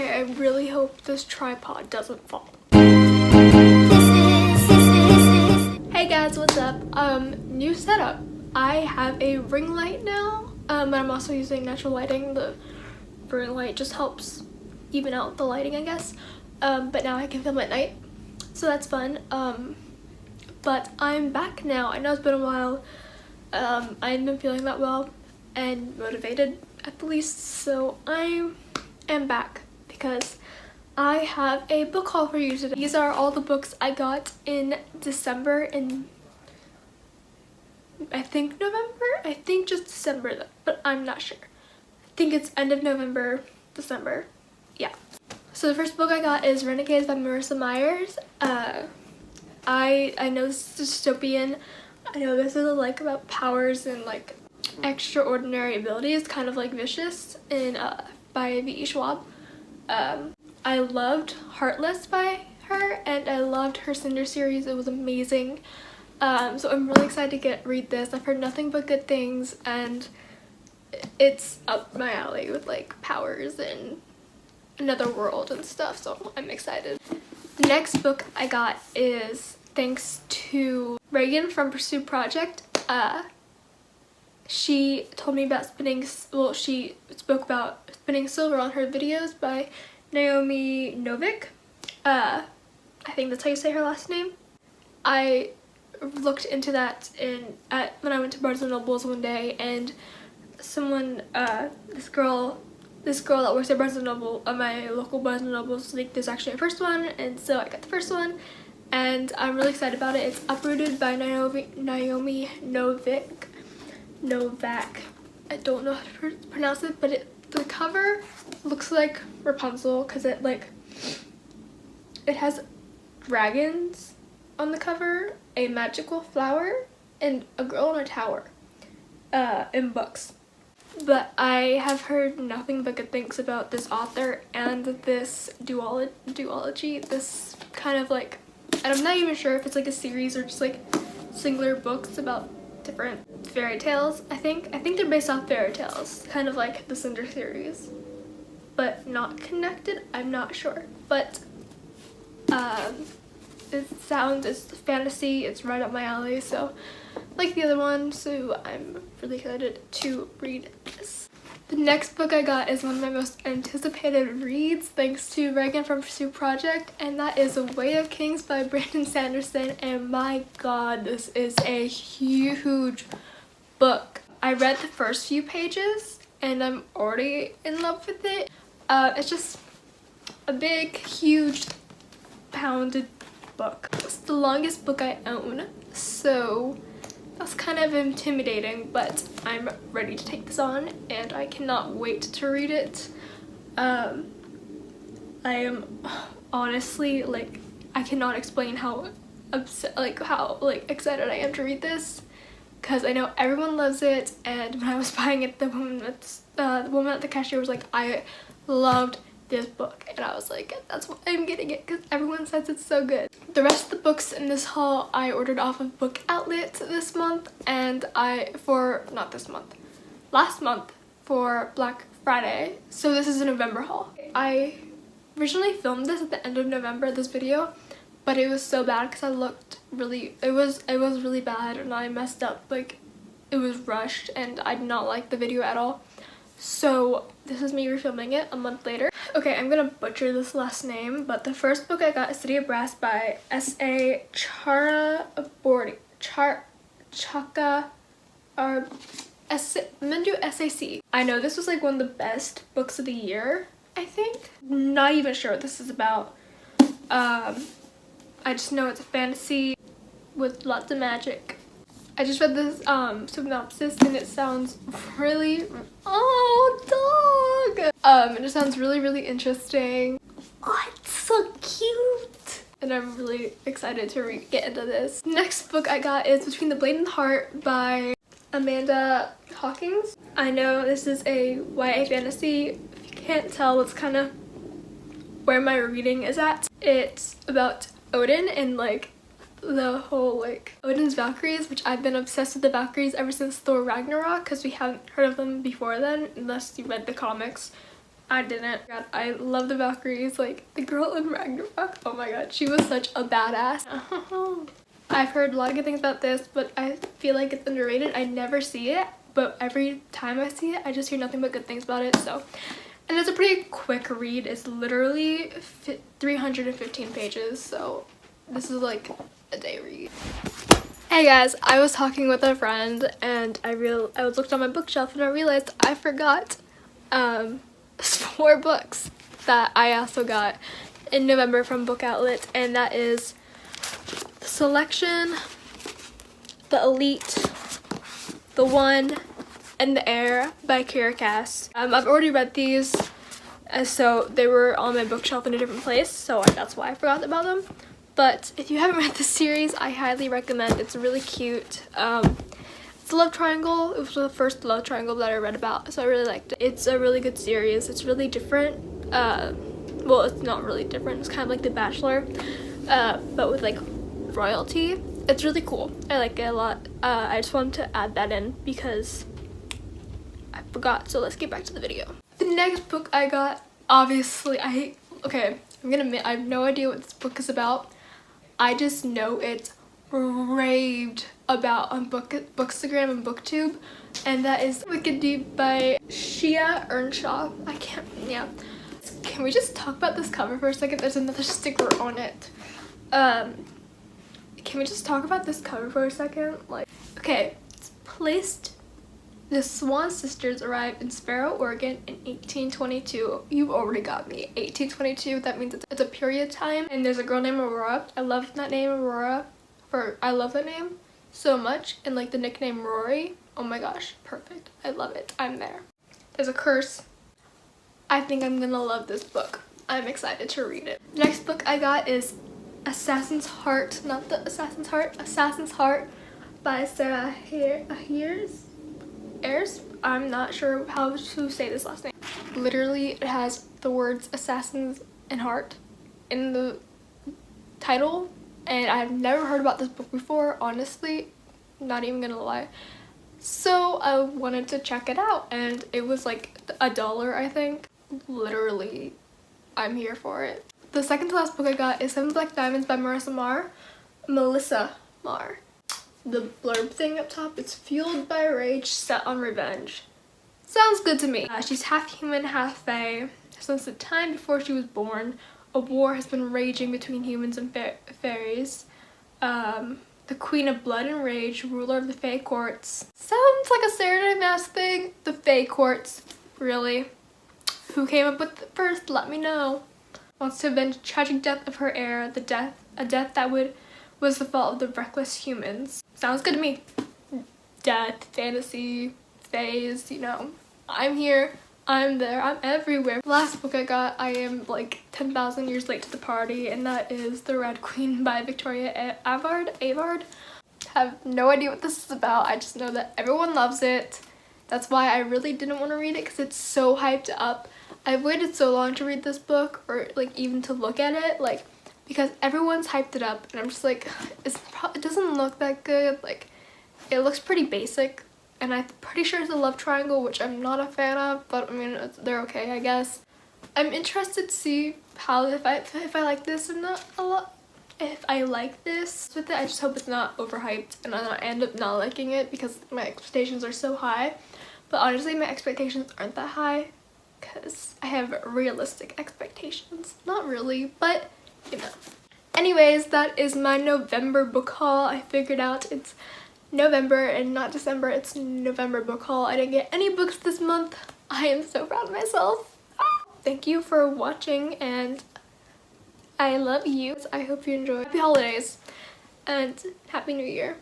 Okay, I really hope this tripod doesn't fall. Hey guys, what's up? New setup. I have a ring light now, and I'm also using natural lighting. The ring light just helps even out the lighting, I guess. But now I can film at night, so that's fun. But I'm back now. I know it's been a while. I haven't been feeling that well and motivated at the least, so I am back because I have a book haul for you today. These are all the books I got in December and I think November? I think just December though, but I'm not sure. I think it's end of November, December. Yeah. So the first book I got is Renegades by Marissa Myers. I know this is dystopian. I know this is like about powers and like extraordinary abilities, kind of like Vicious in by V.E. Schwab. I loved Heartless by her, and I loved her Cinder series. It was amazing. So I'm really excited to read this. I've heard nothing but good things, and it's up my alley with like powers and another world and stuff, so I'm excited. The next book I got is thanks to Reagan from Pursue Project. She told me about she spoke about spinning silver on her videos by Naomi Novik. I think that's how you say her last name. I looked into that when I went to Barnes & Noble's one day, and someone, this girl that works at Barnes & Noble, my local Barnes & Noble, was like, there's actually a first one, and so I got the first one, and I'm really excited about it. It's Uprooted by Naomi Novik. I don't know how to pronounce it, but the cover looks like Rapunzel because it has dragons on the cover, a magical flower, and a girl in a tower in books. But I have heard nothing but good things about this author and this duology, this kind of like, and I'm not even sure if it's like a series or just like singular books about different fairy tales. I think they're based off fairy tales, kind of like the Cinder series, but not connected. I'm not sure, but it's fantasy. It's right up my alley, so like the other one, so I'm really excited to read this. The next book I got is one of my most anticipated reads thanks to Reagan from Pursue Project, and that is A Way of Kings by Brandon Sanderson, and my god, this is a huge book. I read the first few pages and I'm already in love with it. It's just a big, huge, pounded book. It's the longest book I own, so that's kind of intimidating, but I'm ready to take this on and I cannot wait to read it. I am honestly, like, I cannot explain how excited I am to read this, because I know everyone loves it, and when I was buying it, the woman at the cashier was like, I loved this book, and I was like, that's why I'm getting it, because everyone says it's so good. The rest of the books in this haul I ordered off of Book Outlet this month, and last month for Black Friday, so this is a November haul. I originally filmed this at the end of November, this video, but it was so bad because it was really bad and I messed up, like it was rushed and I did not like the video at all. So this is me refilming it a month later. Okay, I'm gonna butcher this last name, but the first book I got is City of Brass by S.A. Chakraborty. I'm gonna do S.A.C. I know this was like one of the best books of the year, I think. Not even sure what this is about. I just know it's a fantasy with lots of magic. I just read this synopsis and it sounds really, oh dog! It just sounds really interesting. Oh, it's so cute! And I'm really excited to get into this. Next book I got is Between the Blade and the Heart by Amanda Hawkins. I know this is a YA fantasy. If you can't tell, it's kind of where my reading is at. It's about Odin and like the whole like Odin's Valkyries, which I've been obsessed with the Valkyries ever since Thor Ragnarok, because we haven't heard of them before then unless you read the comics. I didn't. God, I love the Valkyries, like the girl in Ragnarok. Oh my god, she was such a badass. I've heard a lot of good things about this, but I feel like it's underrated. I never see it, but every time I see it, I just hear nothing but good things about it. So, and it's a pretty quick read. It's literally 315 pages, so this is like a day read. Hey guys, I was talking with a friend and I looked on my bookshelf and I realized I forgot 4 books that I also got in November from Book Outlet, and that is The Selection, The Elite, The One, and The Heir by Kira Cass. I've already read these, so they were on my bookshelf in a different place, so that's why I forgot about them. But if you haven't read this series, I highly recommend. It's really cute. It's a love triangle. It was the first love triangle that I read about, so I really liked it. It's a really good series. It's really different. Well, it's not really different. It's kind of like The Bachelor, but with like royalty. It's really cool. I like it a lot. I just wanted to add that in because I forgot. So let's get back to the video. The next book I got, obviously, I'm gonna admit I have no idea what this book is about. I just know it's raved about on Bookstagram and BookTube, and that is Wicked Deep by Shia Earnshaw. Can we just talk about this cover for a second? There's another sticker on it. Can we just talk about this cover for a second? Like, okay, it's placed. The Swan sisters arrived in Sparrow, Oregon in 1822. You've already got me. 1822, that means it's a period time. And there's a girl named Aurora. I love that name, Aurora. I love that name so much. And like the nickname Rory. Oh my gosh, perfect. I love it. I'm there. There's a curse. I think I'm gonna love this book. I'm excited to read it. The next book I got is Assassin's Heart. Not the Assassin's Heart. Assassin's Heart by Sarah Ayres. I'm not sure how to say this last name. Literally, it has the words assassins and heart in the title, and I've never heard about this book before, honestly, not even gonna lie. So I wanted to check it out, and it was like $1, I think. Literally, I'm here for it. The second to last book I got is 7 Black Diamonds by Melissa Marr. The blurb thing up top, it's fueled by rage set on revenge. Sounds good to me. She's half human, half fae. Since the time before she was born, a war has been raging between humans and fairies. The Queen of Blood and Rage, ruler of the Fae Courts. Sounds like a Saturday Mask thing. The Fae Courts, really? Who came up with it first? Let me know. Wants to avenge the tragic death of her heir, a death that was the fault of the reckless humans. Sounds good to me. Death, fantasy, phase, you know. I'm here, I'm there, I'm everywhere. The last book I got, I am like 10,000 years late to the party, and that is The Red Queen by Victoria Avard. Have no idea what this is about. I just know that everyone loves it. That's why I really didn't want to read it, because it's so hyped up. I've waited so long to read this book, or like even to look at it, like, because everyone's hyped it up, and I'm just like, it doesn't look that good. Like, it looks pretty basic, and I'm pretty sure it's a love triangle, which I'm not a fan of, but I mean, they're okay, I guess. I'm interested to see how, if I like this or not a lot. If I like this with it, I just hope it's not overhyped and I end up not liking it because my expectations are so high. But honestly, my expectations aren't that high because I have realistic expectations. Not really, but you know. Anyways, that is my November book haul. I figured out it's November and not December. It's November book haul. I didn't get any books this month. I am so proud of myself. Thank you for watching, and I love you. I hope you enjoy. Happy holidays and Happy New Year.